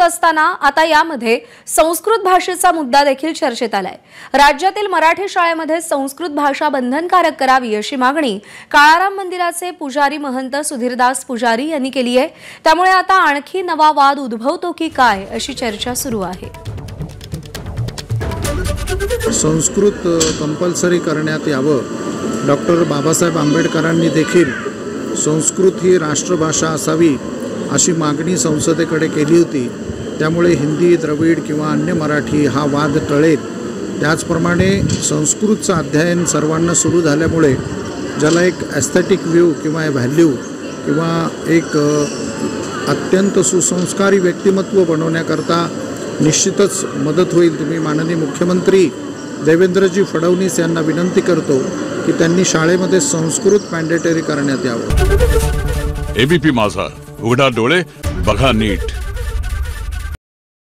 असताना आता यामध्ये संस्कृत भाषेचा मुद्दा देखील चर्चेत आलाय। राज्यातील मराठी शाळेमध्ये संस्कृत भाषा बंधनकारक करावी अशी मागणी काळाराम मंदिराचे पुजारी महंत सुधीरदास पुजारी यांनी केली आहे। त्यामुळे आता आणखी नवा वाद उद्भवतो की काय अशी चर्चा सुरू आहे। संस्कृत कंपल्सरी करण्यात यावं। डॉक्टर बाबासाहेब आंबेडकरांनी देखील संस्कृत ही राष्ट्रभाषा असावी अशी मागणी संसदेकडे केली होती। त्यामुळे हिंदी, द्रविड किंवा अन्य मराठी हा वाद टळेल। त्याचप्रमाणे संस्कृतचं अध्ययन सर्वांना सुरू झाल्यामुळे ज्याला एक एस्थेटिक व्ह्यू किंवा व्हॅल्यू किंवा एक अत्यंत सुसंस्कारी व्यक्तिमत्व बनवण्याकरता निश्चितच मदत होईल। तुम्ही माननीय मुख्यमंत्री देवेंद्रजी फडणवीस यांना विनंती करतो की त्यांनी शाळेमध्ये संस्कृत मॅन्डेटरी करण्यात यावं। एबीपी माझा, उघडा डोळे बघा नीट।